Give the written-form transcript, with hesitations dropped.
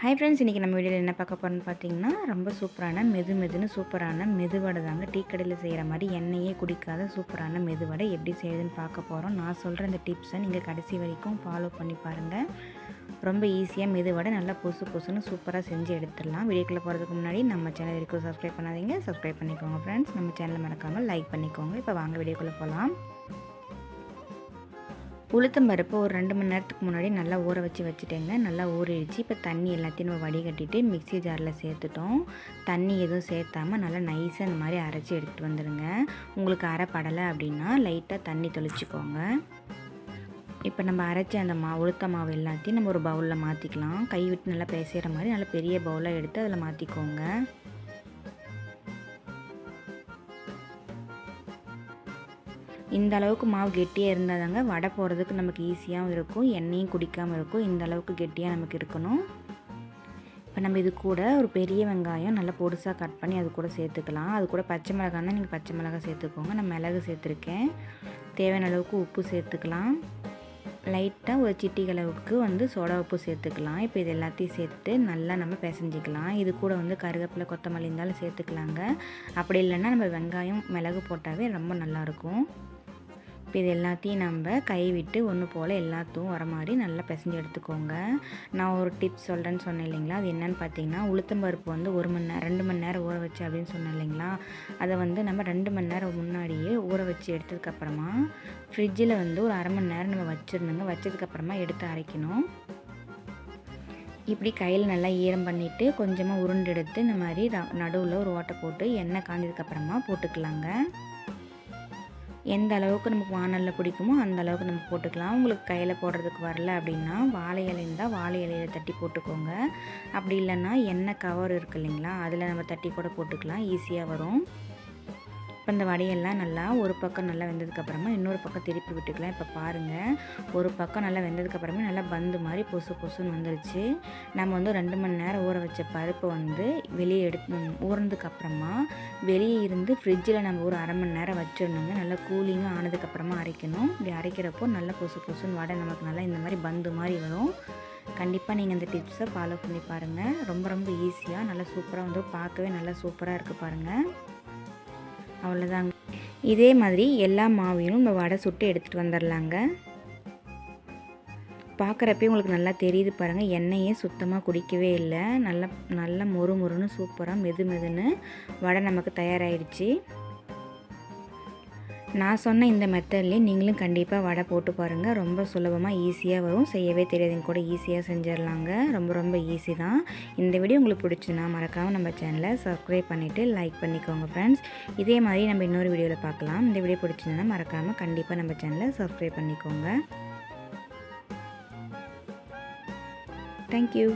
Hi friends, இன்றைக்கி நம்ம வீடியோவில் என்ன பார்க்க போகிறோம்னு பார்த்தீங்கன்னா, ரொம்ப சூப்பரான மெதுன்னு சூப்பரான மெதுவடை தாங்க. டீ கடையில் செய்கிற மாதிரி எண்ணெயே குடிக்காத சூப்பரான மெதுவடை எப்படி செய்யுதுன்னு பார்க்க போகிறோம். நான் சொல்கிற இந்த டிப்ஸை நீங்கள் கடைசி வரைக்கும் ஃபாலோ பண்ணி பாருங்கள். ரொம்ப ஈஸியாக மெதுவடை நல்லா பொசுன்னு சூப்பராக செஞ்சு எடுத்துடலாம். வீடியோக்குள்ளே போகிறதுக்கு முன்னாடி நம்ம சேனல் வரைக்கும் சப்ஸ்கிரைப் பண்ணாதீங்க, சப்ஸ்கிரைப் பண்ணிக்கோங்க ஃப்ரெண்ட்ஸ். நம்ம சேனலை மறக்காமல் லைக் பண்ணிக்கோங்க. இப்போ வாங்க வீடியோக்குள்ளே போகலாம். உளுத்தம் பருப்பு ஒரு 2 மணி நேரத்துக்கு முன்னாடி நல்லா ஊற வச்சுட்டேங்க. நல்லா ஊறிடுச்சு. இப்போ தண்ணி எல்லாத்தையும் நம்ம வடிகட்டிட்டு மிக்ஸி ஜாரில் சேர்த்துட்டோம். தண்ணி எதுவும் சேர்த்தாமல் நல்லா நைஸாக இந்த மாதிரி அரைச்சி எடுத்துகிட்டு வந்துடுங்க. உங்களுக்கு அரைப்படலை அப்படின்னா லைட்டாக தண்ணி தெளிச்சிக்கோங்க. இப்போ நம்ம அரைச்ச அந்த உளுத்த மாவு எல்லாத்தையும் நம்ம ஒரு பவுலில் மாற்றிக்கலாம். கை விட்டு நல்லா பிசைகிற மாதிரி நல்லா பெரிய பவுலாக எடுத்து அதில் மாற்றிக்கோங்க. இந்த அளவுக்கு மாவு கெட்டியாக இருந்தால் தாங்க வடை போடுறதுக்கு நமக்கு ஈஸியாகவும் இருக்கும், எண்ணெயும் குடிக்காமல் இருக்கும். இந்த அளவுக்கு கெட்டியாக நமக்கு இருக்கணும். இப்போ நம்ம இது கூட ஒரு பெரிய வெங்காயம் நல்லா பொடிசாக கட் பண்ணி அது கூட சேர்த்துக்கலாம். அது கூட பச்சை மிளகாய் தான், நீங்கள் பச்சை மிளகாய் சேர்த்துக்கோங்க. நான் மிளகு சேர்த்துருக்கேன். தேவையான அளவுக்கு உப்பு சேர்த்துக்கலாம். லைட்டாக ஒரு சிட்டிகை அளவுக்கு சோடா உப்பு சேர்த்துக்கலாம். இப்போ இது எல்லாத்தையும் சேர்த்து நல்லா நம்ம பிசைஞ்சிக்கலாம். இது கூட கருவேப்பிலை கொத்தமல்லி இருந்தாலும் சேர்த்துக்கலாங்க. அப்படி இல்லைன்னா நம்ம வெங்காயம் மிளகு போட்டாவே ரொம்ப நல்லாயிருக்கும். இப்போ இது எல்லாத்தையும் நம்ம கை விட்டு ஒன்று போல் எல்லாத்தையும் வர மாதிரி நல்லா பிசைஞ்சு எடுத்துக்கோங்க. நான் ஒரு டிப்ஸ் சொல்கிறேன்னு சொன்னேன் இல்லைங்களா, அது என்னென்னு பார்த்தீங்கன்னா, உளுத்தம்பருப்பு 1 மணி நேரம் 2 மணி நேரம் ஊற வச்சு அப்படின்னு சொன்னேன் இல்லைங்களா, அதை நம்ம 2 மணி நேரம் முன்னாடியே ஊற வச்சு எடுத்ததுக்கப்புறமா ஃப்ரிட்ஜில் ஒரு அரை மணி நேரம் நம்ம வச்சிடணுங்க. வச்சதுக்கப்புறமா எடுத்து அரைக்கணும். இப்படி கையில் நல்லா ஈரம் பண்ணிவிட்டு கொஞ்சமாக உருண்டு எடுத்து இந்த மாதிரி நடுவில் ஒரு ஓட்டை போட்டு எண்ணெய் காஞ்சதுக்கப்புறமா போட்டுக்கலாங்க. எந்த அளவுக்கு நமக்கு வானலில் பிடிக்குமோ அந்த அளவுக்கு நம்ம போட்டுக்கலாம். உங்களுக்கு கையில் போடுறதுக்கு வரல அப்படின்னா வாழை இலை இருந்தால் வாழை இலையில் தட்டி போட்டுக்கோங்க. அப்படி இல்லைன்னா எண்ணெய் கவர் இருக்குது இல்லைங்களா, அதில் நம்ம தட்டி கூட போட்டுக்கலாம், ஈஸியாக வரும். இப்போ இந்த வடையெல்லாம் நல்லா ஒரு பக்கம் நல்லா வெந்ததுக்கப்புறமா இன்னொரு பக்கம் திருப்பி விட்டுக்கலாம். இப்போ பாருங்கள், ஒரு பக்கம் நல்லா வெந்ததுக்கப்புறமே நல்லா பந்து மாதிரி பொசுன்னு வந்துருச்சு. நம்ம 2 மணி நேரம் ஊற வச்ச பருப்பு வெளியே ஊறினதுக்கப்புறமா வெளியே இருந்து ஃப்ரிட்ஜில் நம்ம ஒரு அரை மணி நேரம் வச்சிடணுங்க. நல்லா கூலிங்காக ஆனதுக்கப்புறமா அரைக்கணும். இப்படி அரைக்கிறப்போ நல்லா பொசுன்னு வடை நமக்கு நல்லா இந்த மாதிரி பந்து மாதிரி வரும். கண்டிப்பாக நீங்கள் இந்த டிப்ஸை ஃபாலோ பண்ணி பாருங்கள். ரொம்ப ஈஸியாக நல்லா சூப்பராக பார்க்கவே நல்லா சூப்பராக இருக்குது பாருங்கள். அவ்வளோதாங்க. இதே மாதிரி எல்லா மாவையும் நம்ம வடை சுட்டு எடுத்துகிட்டு வந்துடலாங்க. பார்க்குறப்பே உங்களுக்கு நல்லா தெரியுது பாருங்கள், எண்ணெயே சுத்தமாக குடிக்கவே இல்லை. நல்லா மொறுன்னு சூப்பராக மெதுன்னு வடை நமக்கு தயாராகிடுச்சு. நான் சொன்ன இந்த மெத்தட்லேயே நீங்களும் கண்டிப்பாக வடை போட்டு பாருங்கள். ரொம்ப சுலபமாக ஈஸியாக வரும். செய்யவே தெரியாதவங்க கூட ஈஸியாக செஞ்சிடலாங்க. ரொம்ப ஈஸி தான். இந்த வீடியோ உங்களுக்கு பிடிச்சுன்னா மறக்காமல் நம்ம சேனலை சப்ஸ்கிரைப் பண்ணிவிட்டு லைக் பண்ணிக்கோங்க ஃப்ரெண்ட்ஸ். இதே மாதிரி நம்ம இன்னொரு வீடியோவில் பார்க்கலாம். இந்த வீடியோ பிடிச்சிருந்தா மறக்காமல் கண்டிப்பாக நம்ம சேனலை சப்ஸ்கிரைப் பண்ணிக்கோங்க. தேங்க்யூ.